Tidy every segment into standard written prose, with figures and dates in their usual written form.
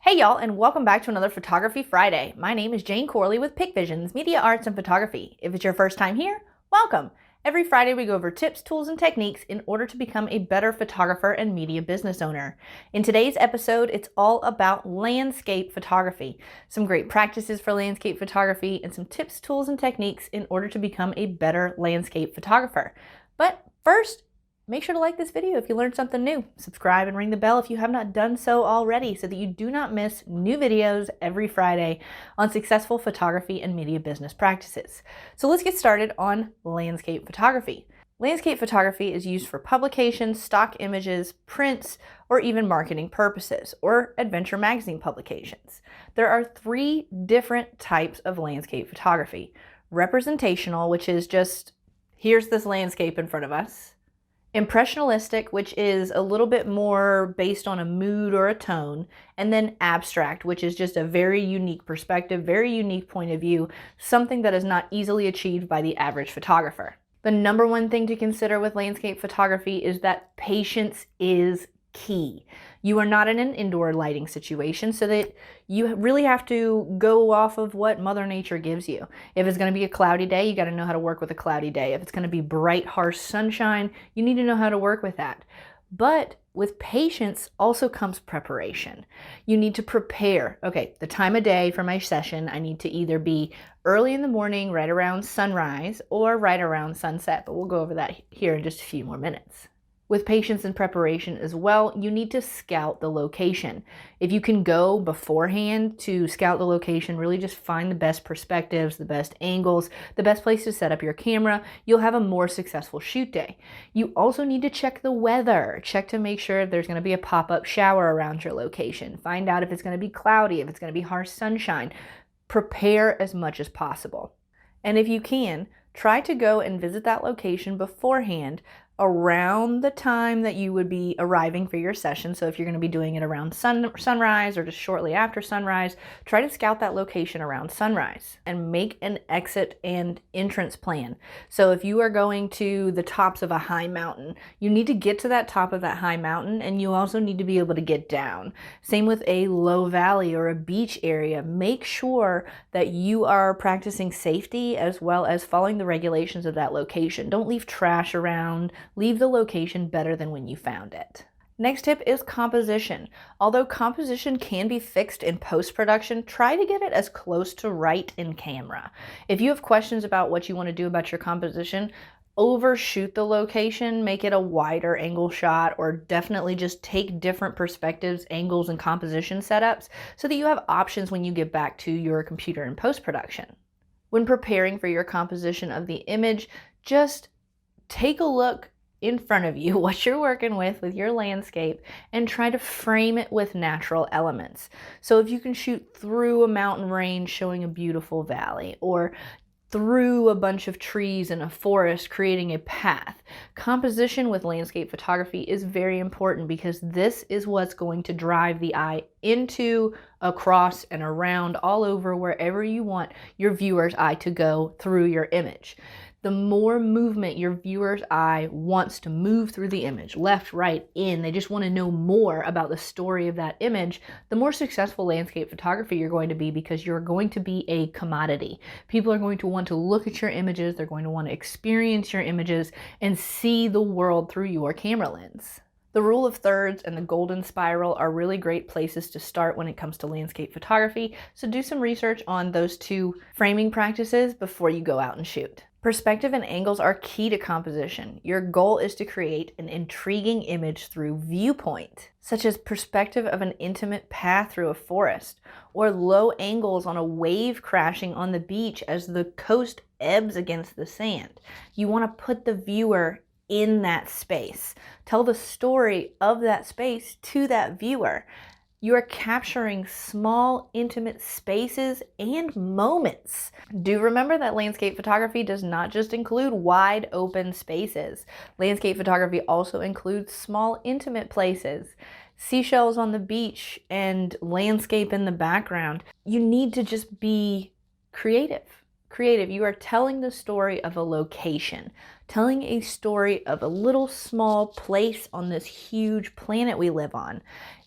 Hey y'all, and welcome back to another Photography Friday. My name is Jane Corley with Pic Visions, Media Arts and Photography. If it's your first time here, welcome. Every Friday we go over tips, tools, and techniques in order to become a better photographer and media business owner. In today's episode, it's all about landscape photography, some great practices for landscape photography, and some tips, tools, and techniques in order to become a better landscape photographer. But first, make sure to like this video if you learned something new. Subscribe and ring the bell if you have not done so already so that you do not miss new videos every Friday on successful photography and media business practices. So let's get started on landscape photography. Landscape photography is used for publications, stock images, prints, or even marketing purposes, or adventure magazine publications. There are three different types of landscape photography. Representational, which is just, here's this landscape in front of us. Impressionistic, which is a little bit more based on a mood or a tone, and then abstract, which is just a very unique perspective, very unique point of view, something that is not easily achieved by the average photographer. The number one thing to consider with landscape photography is that patience is key. You are not in an indoor lighting situation, so that you really have to go off of what Mother Nature gives you. If it's going to be a cloudy day, you got to know how to work with a cloudy day. If it's going to be bright, harsh sunshine, you need to know how to work with that. But with patience also comes preparation. You need to prepare. Okay, the time of day for my session, I need to either be early in the morning, right around sunrise, or right around sunset. But we'll go over that here in just a few more minutes. With patience and preparation as well, you need to scout the location. If you can go beforehand to scout the location, really just find the best perspectives, the best angles, the best place to set up your camera, you'll have a more successful shoot day. You also need to check the weather. Check to make sure if there's going to be a pop-up shower around your location. Find out if it's going to be cloudy, if it's going to be harsh sunshine. Prepare as much as possible. And if you can, try to go and visit that location beforehand around the time that you would be arriving for your session. So if you're going to be doing it around sunrise or just shortly after sunrise, try to scout that location around sunrise and make an exit and entrance plan. So if you are going to the tops of a high mountain, you need to get to that top of that high mountain, and you also need to be able to get down. Same with a low valley or a beach area. Make sure that you are practicing safety as well as following the regulations of that location. Don't leave trash around. Leave the location better than when you found it. Next tip is composition. Although composition can be fixed in post-production, try to get it as close to right in camera. If you have questions about what you want to do about your composition, overshoot the location, make it a wider angle shot, or definitely just take different perspectives, angles, and composition setups so that you have options when you get back to your computer in post-production. When preparing for your composition of the image, just take a look in front of you, what you're working with your landscape, and try to frame it with natural elements. So if you can shoot through a mountain range showing a beautiful valley, or through a bunch of trees in a forest creating a path. Composition with landscape photography is very important because this is what's going to drive the eye into, across, and around, all over, wherever you want your viewer's eye to go through your image. The more movement your viewer's eye wants to move through the image, left, right, in, they just want to know more about the story of that image, the more successful landscape photography you're going to be, because you're going to be a commodity. People are going to want to look at your images, they're going to want to experience your images, and see the world through your camera lens. The rule of thirds and the golden spiral are really great places to start when it comes to landscape photography, so do some research on those two framing practices before you go out and shoot. Perspective and angles are key to composition. Your goal is to create an intriguing image through viewpoint, such as perspective of an intimate path through a forest, or low angles on a wave crashing on the beach as the coast ebbs against the sand. You want to put the viewer in that space. Tell the story of that space to that viewer. You are capturing small, intimate spaces and moments. Do remember that landscape photography does not just include wide open spaces. Landscape photography also includes small, intimate places. Seashells on the beach and landscape in the background. You need to just be creative. You are telling the story of a location, telling a story of a little small place on this huge planet we live on.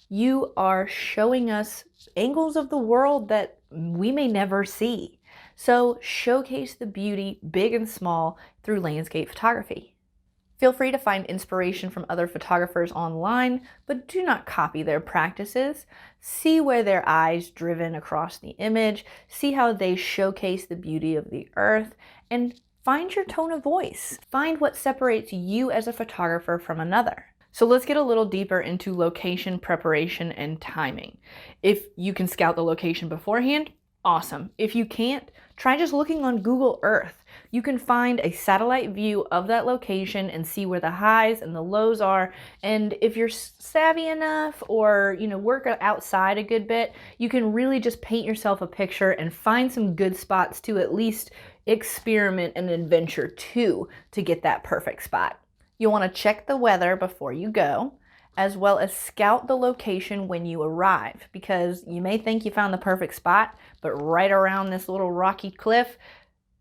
You are showing us angles of the world that we may never see. So showcase the beauty, big and small, through landscape photography. Feel free to find inspiration from other photographers online, but do not copy their practices. See where their eyes driven across the image, see how they showcase the beauty of the earth, and find your tone of voice. Find what separates you as a photographer from another. So let's get a little deeper into location preparation and timing. If you can scout the location beforehand, awesome. If you can't, try just looking on Google Earth. You can find a satellite view of that location and see where the highs and the lows are. And if you're savvy enough or, work outside a good bit, you can really just paint yourself a picture and find some good spots to at least experiment and adventure to get that perfect spot. You'll want to check the weather before you go, as well as scout the location when you arrive, because you may think you found the perfect spot, but right around this little rocky cliff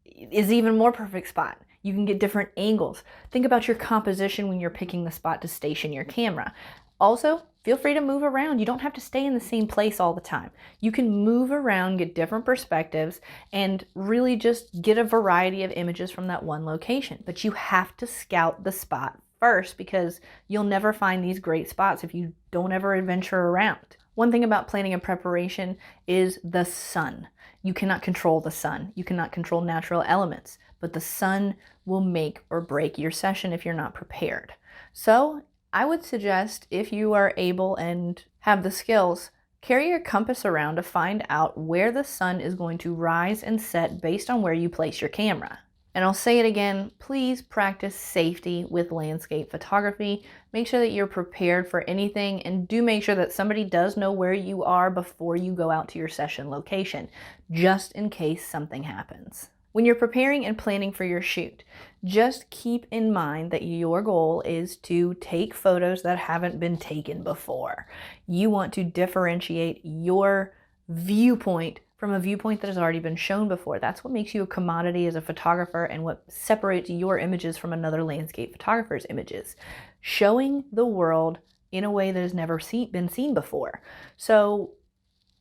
is even more perfect spot. You can get different angles. Think about your composition when you're picking the spot to station your camera. Also, feel free to move around. You don't have to stay in the same place all the time. You can move around, get different perspectives, and really just get a variety of images from that one location. But you have to scout the spot first, because you'll never find these great spots if you don't ever adventure around. One thing about planning and preparation is the sun. You cannot control the sun. You cannot control natural elements, but the sun will make or break your session if you're not prepared. So I would suggest, if you are able and have the skills, carry your compass around to find out where the sun is going to rise and set based on where you place your camera. And I'll say it again, please practice safety with landscape photography. Make sure that you're prepared for anything, and do make sure that somebody does know where you are before you go out to your session location, just in case something happens. When you're preparing and planning for your shoot, just keep in mind that your goal is to take photos that haven't been taken before. You want to differentiate your viewpoint from a viewpoint that has already been shown before. That's what makes you a commodity as a photographer, and what separates your images from another landscape photographer's images. Showing the world in a way that has never been seen before. So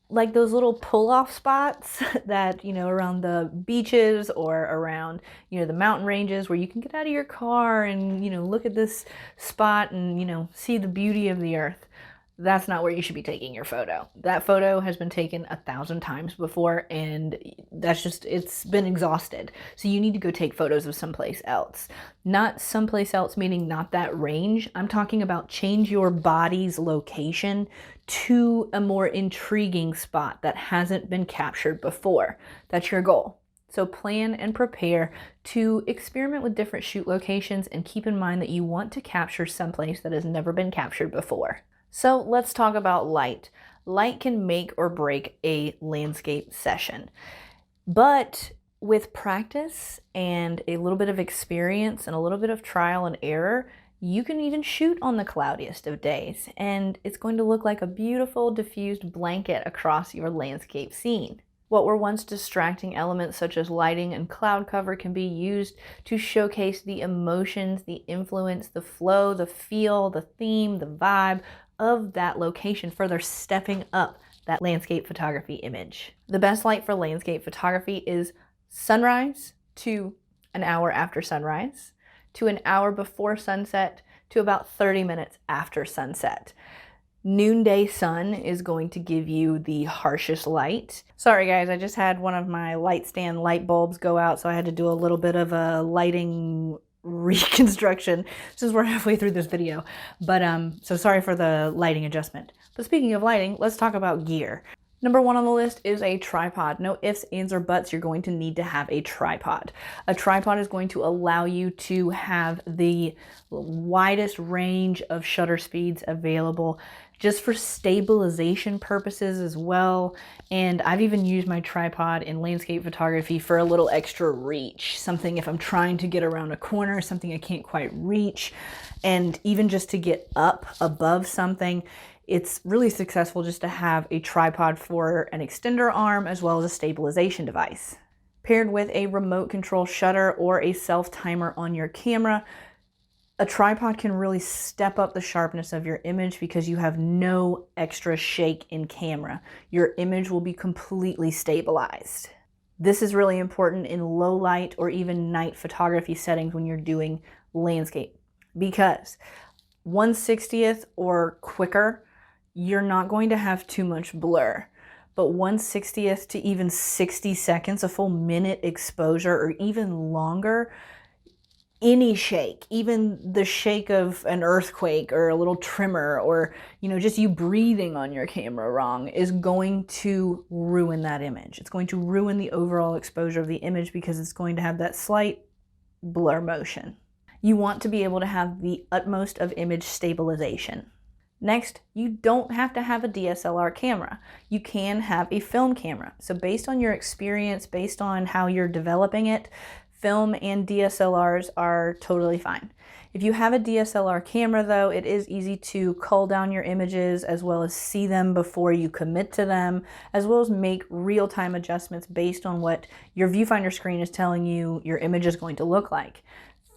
like those little pull-off spots that, around the beaches or around, the mountain ranges, where you can get out of your car and, look at this spot and, see the beauty of the earth. That's not where you should be taking your photo. That photo has been taken 1,000 times before, and it's been exhausted. So you need to go take photos of someplace else. Not someplace else meaning not that range. I'm talking about change your body's location to a more intriguing spot that hasn't been captured before. That's your goal. So plan and prepare to experiment with different shoot locations, and keep in mind that you want to capture someplace that has never been captured before. So let's talk about light. Light can make or break a landscape session. But with practice and a little bit of experience and a little bit of trial and error, you can even shoot on the cloudiest of days, and it's going to look like a beautiful diffused blanket across your landscape scene. What were once distracting elements such as lighting and cloud cover can be used to showcase the emotions, the influence, the flow, the feel, the theme, the vibe of that location, further stepping up that landscape photography image. The best light for landscape photography is sunrise to an hour after sunrise, to an hour before sunset, to about 30 minutes after sunset. Noonday sun is going to give you the harshest light. Sorry guys, I just had one of my light stand light bulbs go out, so I had to do a little bit of a lighting reconstruction since we're halfway through this video. But so sorry for the lighting adjustment. But speaking of lighting, let's talk about gear. Number one on the list is a tripod. No ifs, ands, or buts, you're going to need to have a tripod. A tripod is going to allow you to have the widest range of shutter speeds available, just for stabilization purposes as well. And I've even used my tripod in landscape photography for a little extra reach. Something if I'm trying to get around a corner, something I can't quite reach, and even just to get up above something. It's really successful just to have a tripod for an extender arm as well as a stabilization device. Paired with a remote control shutter or a self timer on your camera, A tripod can really step up the sharpness of your image because you have no extra shake in camera. Your image will be completely stabilized. This is really important in low light or even night photography settings when you're doing landscape, because 1/60th or quicker, you're not going to have too much blur. But 1/60th to even 60 seconds, a full minute exposure or even longer, any shake, even the shake of an earthquake or a little tremor or, just you breathing on your camera wrong is going to ruin that image. It's going to ruin the overall exposure of the image because it's going to have that slight blur motion. You want to be able to have the utmost of image stabilization. Next, you don't have to have a DSLR camera. You can have a film camera. So based on your experience, based on how you're developing it, film and DSLRs are totally fine. If you have a DSLR camera though, it is easy to cull down your images as well as see them before you commit to them, as well as make real-time adjustments based on what your viewfinder screen is telling you your image is going to look like.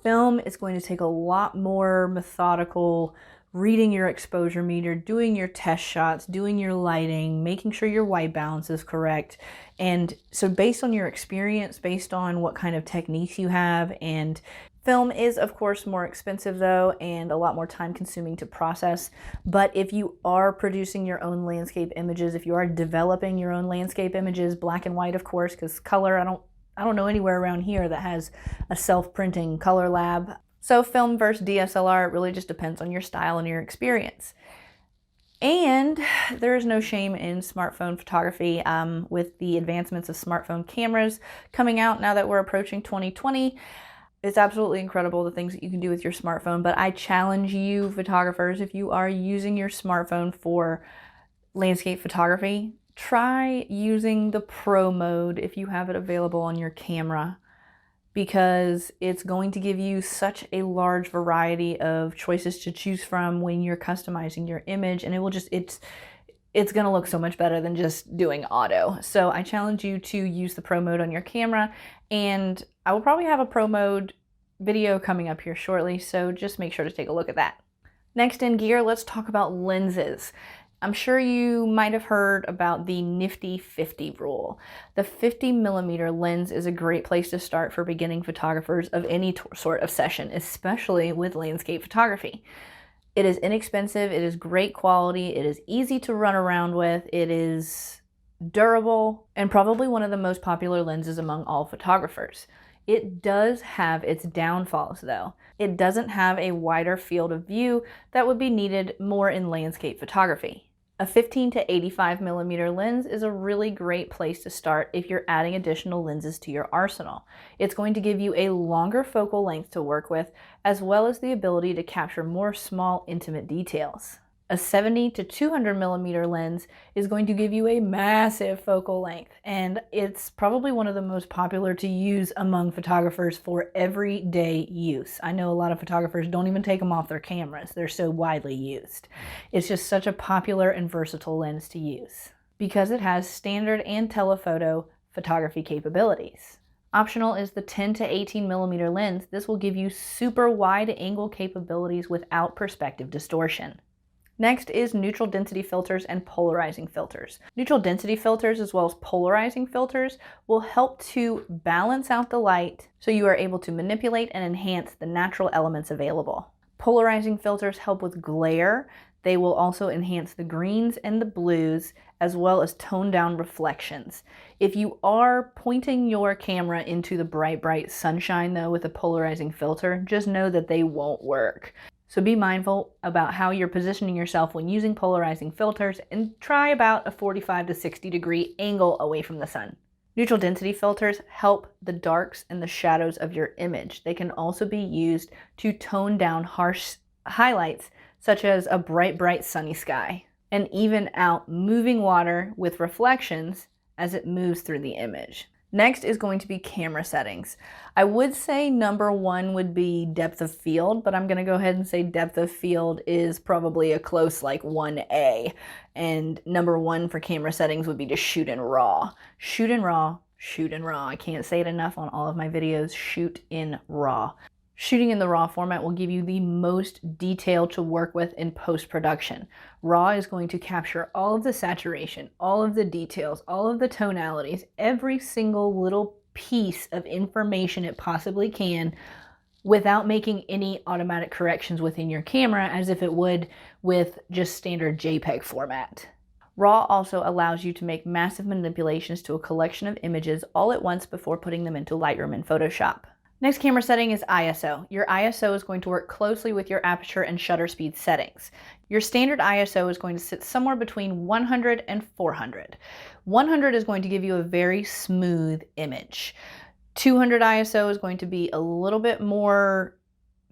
Film is going to take a lot more methodical reading your exposure meter, doing your test shots, doing your lighting, making sure your white balance is correct. And so based on your experience, based on what kind of techniques you have, and film is of course more expensive though and a lot more time consuming to process. But if you are producing your own landscape images, if you are developing your own landscape images, black and white of course, because color, I don't know anywhere around here that has a self-printing color lab. So film versus DSLR, it really just depends on your style and your experience. And there is no shame in smartphone photography with the advancements of smartphone cameras coming out now that we're approaching 2020. It's absolutely incredible the things that you can do with your smartphone, but I challenge you photographers, if you are using your smartphone for landscape photography, try using the Pro mode if you have it available on your camera, because it's going to give you such a large variety of choices to choose from when you're customizing your image, and it's going to look so much better than just doing auto. So I challenge you to use the Pro mode on your camera, and I will probably have a Pro mode video coming up here shortly, so just make sure to take a look at that. Next in gear, let's talk about lenses. I'm sure you might have heard about the nifty 50 rule. The 50mm lens is a great place to start for beginning photographers of any sort of session, especially with landscape photography. It is inexpensive, it is great quality, it is easy to run around with, it is durable, and probably one of the most popular lenses among all photographers. It does have its downfalls though. It doesn't have a wider field of view that would be needed more in landscape photography. A 15 to 85mm lens is a really great place to start if you're adding additional lenses to your arsenal. It's going to give you a longer focal length to work with, as well as the ability to capture more small, intimate details. A 70 to 200mm lens is going to give you a massive focal length, and it's probably one of the most popular to use among photographers for everyday use. I know a lot of photographers don't even take them off their cameras. They're so widely used. It's just such a popular and versatile lens to use because it has standard and telephoto photography capabilities. Optional is the 10 to 18mm lens. This will give you super wide angle capabilities without perspective distortion. Next is neutral density filters and polarizing filters. Neutral density filters as well as polarizing filters will help to balance out the light so you are able to manipulate and enhance the natural elements available. Polarizing filters help with glare. They will also enhance the greens and the blues as well as tone down reflections. If you are pointing your camera into the bright sunshine though with a polarizing filter, just know that they won't work. So be mindful about how you're positioning yourself when using polarizing filters and try about a 45 to 60 degree angle away from the sun. Neutral density filters help the darks and the shadows of your image. They can also be used to tone down harsh highlights such as a bright sunny sky, and even out moving water with reflections as it moves through the image. Next is going to be camera settings. I would say number one would be depth of field, but I'm going to go ahead and say depth of field is probably a close like 1A. And number one for camera settings would be to shoot in RAW. Shoot in RAW, shoot in RAW. I can't say it enough on all of my videos, shoot in RAW. Shooting in the RAW format will give you the most detail to work with in post-production. RAW is going to capture all of the saturation, all of the details, all of the tonalities, every single little piece of information it possibly can without making any automatic corrections within your camera as if it would with just standard JPEG format. RAW also allows you to make massive manipulations to a collection of images all at once before putting them into Lightroom and Photoshop. Next camera setting is ISO. Your ISO is going to work closely with your aperture and shutter speed settings. Your standard ISO is going to sit somewhere between 100 and 400. 100 is going to give you a very smooth image. 200 ISO is going to be a little bit more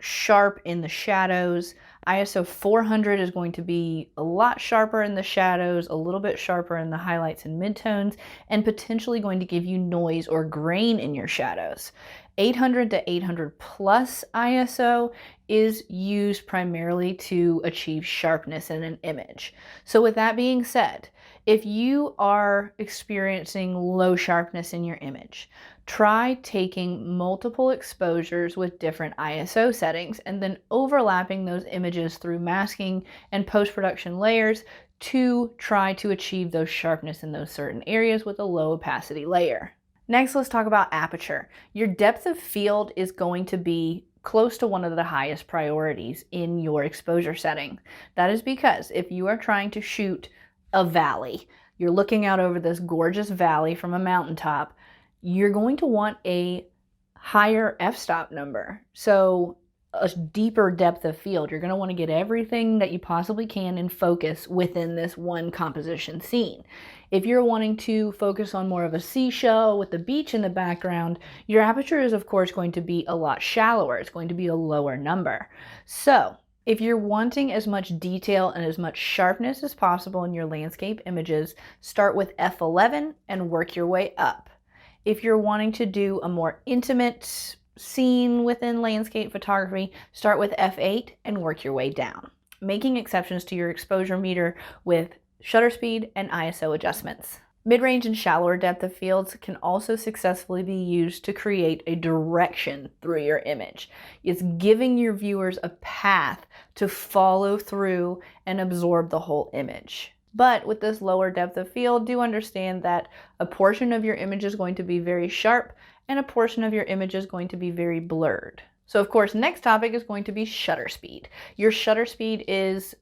sharp in the shadows. ISO 400 is going to be a lot sharper in the shadows, a little bit sharper in the highlights and midtones, and potentially going to give you noise or grain in your shadows. 800 to 800 plus ISO is used primarily to achieve sharpness in an image. So with that being said, if you are experiencing low sharpness in your image, try taking multiple exposures with different ISO settings and then overlapping those images through masking and post-production layers to try to achieve those sharpness in those certain areas with a low opacity layer. Next, let's talk about aperture. Your depth of field is going to be close to one of the highest priorities in your exposure setting. That is because if you are trying to shoot a valley, you're looking out over this gorgeous valley from a mountaintop, you're going to want a higher f-stop number. So a deeper depth of field. You're going to want to get everything that you possibly can in focus within this one composition scene. If you're wanting to focus on more of a seashell with the beach in the background, your aperture is of course going to be a lot shallower. It's going to be a lower number. So if you're wanting as much detail and as much sharpness as possible in your landscape images, start with f11 and work your way up. If you're wanting to do a more intimate scene within landscape photography, start with f8 and work your way down, making exceptions to your exposure meter with shutter speed and ISO adjustments. Mid-range and shallower depth of fields can also successfully be used to create a direction through your image. It's giving your viewers a path to follow through and absorb the whole image. But with this lower depth of field, do understand that a portion of your image is going to be very sharp and a portion of your image is going to be very blurred. So of course, next topic is going to be shutter speed. Your shutter speed is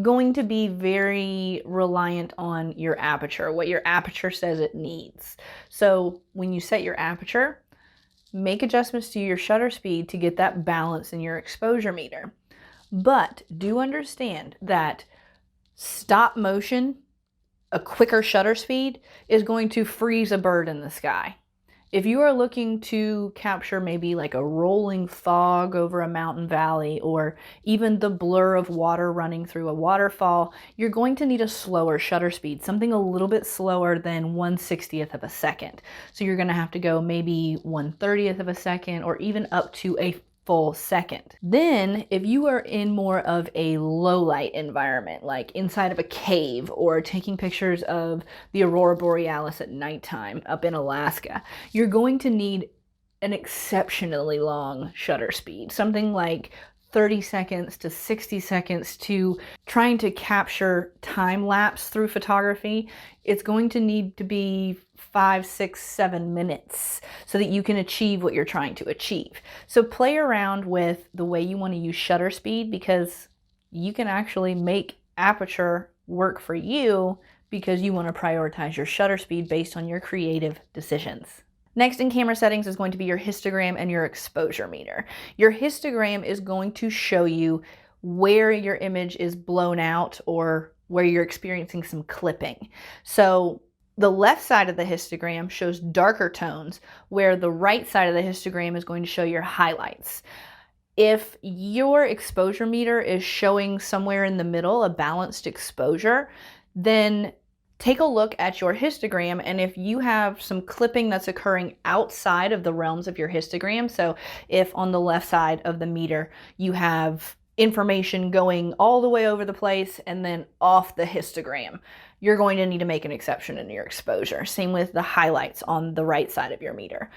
going to be very reliant on your aperture, what your aperture says it needs. So when you set your aperture, make adjustments to your shutter speed to get that balance in your exposure meter. But do understand that stop motion, a quicker shutter speed, is going to freeze a bird in the sky. If you are looking to capture maybe like a rolling fog over a mountain valley or even the blur of water running through a waterfall, you're going to need a slower shutter speed, something a little bit slower than 1/60th of a second. So you're going to have to go maybe 1/30th of a second or even up to a full second. Then if you are in more of a low light environment, like inside of a cave or taking pictures of the aurora borealis at nighttime up in Alaska, you're going to need an exceptionally long shutter speed, something like 30 seconds to 60 seconds to trying to capture time lapse through photography. It's going to need to be 5, 6, 7 minutes so that you can achieve what you're trying to achieve. So play around with the way you want to use shutter speed, because you can actually make aperture work for you because you want to prioritize your shutter speed based on your creative decisions. Next in camera settings is going to be your histogram and your exposure meter. Your histogram is going to show you where your image is blown out or where you're experiencing some clipping. So the left side of the histogram shows darker tones, where the right side of the histogram is going to show your highlights. If your exposure meter is showing somewhere in the middle, a balanced exposure, then take a look at your histogram, and if you have some clipping that's occurring outside of the realms of your histogram, so if on the left side of the meter you have information going all the way over the place and then off the histogram, you're going to need to make an exception in your exposure. Same with the highlights on the right side of your meter.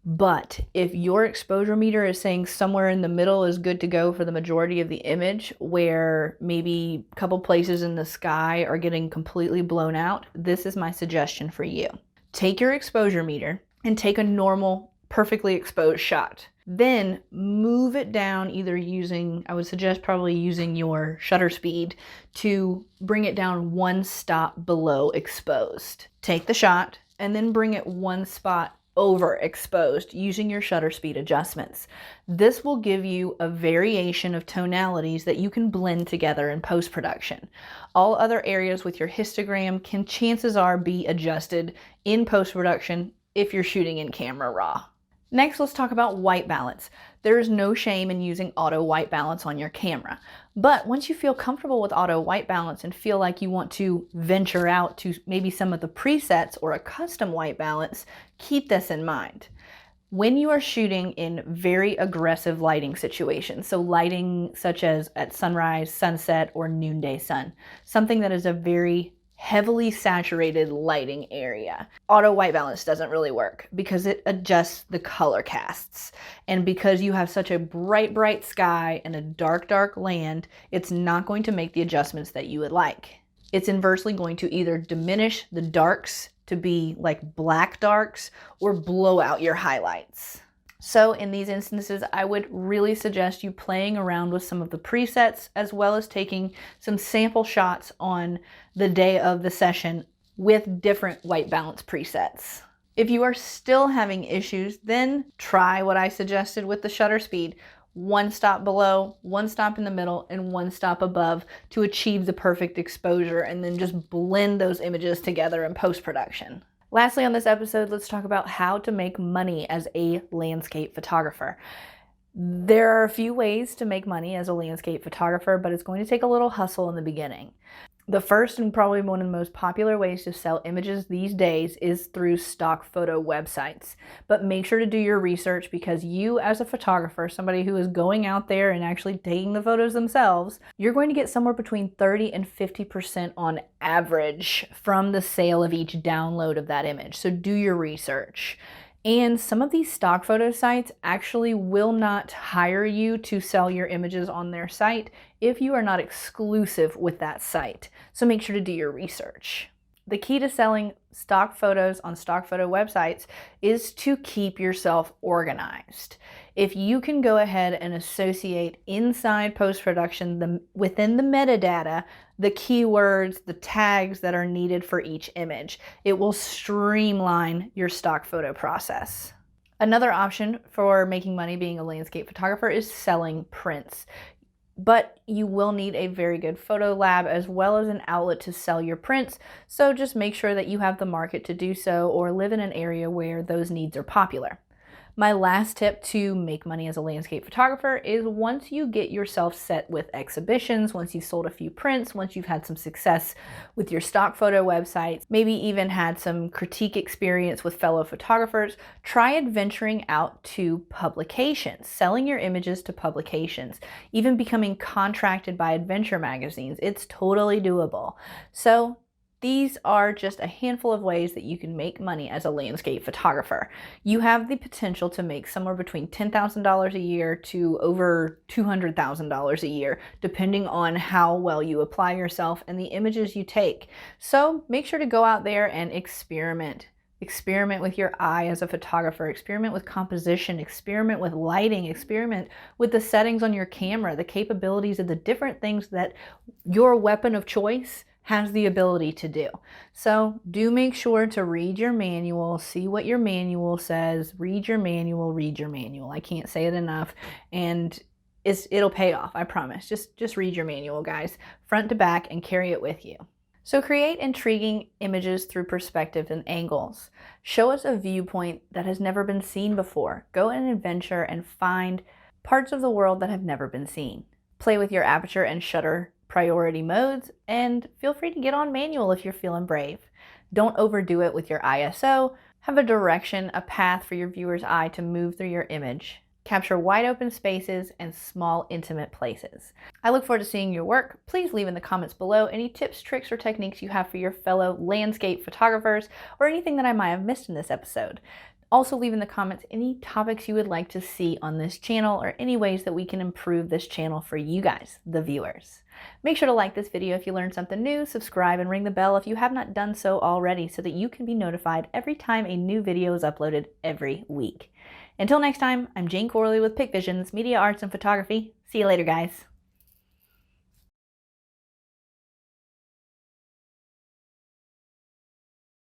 But if your exposure meter is saying somewhere in the middle is good to go for the majority of the image, where maybe a couple places in the sky are getting completely blown out, this is my suggestion for you. Take your exposure meter and take a normal, perfectly exposed shot. Then move it down, either using, I would suggest probably using your shutter speed to bring it down one stop below exposed. Take the shot and then bring it one spot overexposed using your shutter speed adjustments. This will give you a variation of tonalities that you can blend together in post-production. All other areas with your histogram can, chances are, be adjusted in post-production if you're shooting in camera raw. Next, let's talk about white balance. There is no shame in using auto white balance on your camera. But once you feel comfortable with auto white balance and feel like you want to venture out to maybe some of the presets or a custom white balance, keep this in mind. When you are shooting in very aggressive lighting situations, so lighting such as at sunrise, sunset, or noonday sun, something that is a very heavily saturated lighting area, auto white balance doesn't really work because it adjusts the color casts. And because you have such a bright sky and a dark land, it's not going to make the adjustments that you would like. It's inversely going to either diminish the darks to be like black darks or blow out your highlights. So in these instances, I would really suggest you playing around with some of the presets as well as taking some sample shots on the day of the session with different white balance presets. If you are still having issues, then try what I suggested with the shutter speed. One stop below, one stop in the middle, and one stop above to achieve the perfect exposure, and then just blend those images together in post-production. Lastly, on this episode, let's talk about how to make money as a landscape photographer. There are a few ways to make money as a landscape photographer, but it's going to take a little hustle in the beginning. The first and probably one of the most popular ways to sell images these days is through stock photo websites. But make sure to do your research, because you as a photographer, somebody who is going out there and actually taking the photos themselves, you're going to get somewhere between 30 and 50% on average from the sale of each download of that image. So do your research. And some of these stock photo sites actually will not hire you to sell your images on their site if you are not exclusive with that site. So make sure to do your research. The key to selling stock photos on stock photo websites is to keep yourself organized. If you can go ahead and associate inside post-production within the metadata, the keywords, the tags that are needed for each image, it will streamline your stock photo process. Another option for making money being a landscape photographer is selling prints. But you will need a very good photo lab as well as an outlet to sell your prints, so just make sure that you have the market to do so or live in an area where those needs are popular. My last tip to make money as a landscape photographer is once you get yourself set with exhibitions, once you've sold a few prints, once you've had some success with your stock photo websites, maybe even had some critique experience with fellow photographers, try adventuring out to publications, selling your images to publications, even becoming contracted by adventure magazines. It's totally doable. So these are just a handful of ways that you can make money as a landscape photographer. You have the potential to make somewhere between $10,000 a year to over $200,000 a year, depending on how well you apply yourself and the images you take. So make sure to go out there and experiment. Experiment with your eye as a photographer, experiment with composition, experiment with lighting, experiment with the settings on your camera, the capabilities of the different things that your weapon of choice has the ability to do. So do make sure to read your manual, see what your manual says, read your manual, read your manual. I can't say it enough, and it'll pay off, I promise. Just read your manual, guys, front to back, and carry it with you. So create intriguing images through perspective and angles. Show us a viewpoint that has never been seen before. Go on an adventure and find parts of the world that have never been seen. Play with your aperture and shutter priority modes, and feel free to get on manual if you're feeling brave. Don't overdo it with your ISO. Have a direction, a path for your viewer's eye to move through your image. Capture wide open spaces and small, intimate places. I look forward to seeing your work. Please leave in the comments below any tips, tricks, or techniques you have for your fellow landscape photographers, or anything that I might have missed in this episode. Also leave in the comments any topics you would like to see on this channel or any ways that we can improve this channel for you guys, the viewers. Make sure to like this video if you learned something new, subscribe, and ring the bell if you have not done so already so that you can be notified every time a new video is uploaded every week. Until next time, I'm Jane Corley with Pick Visions, Media Arts and Photography. See you later, guys.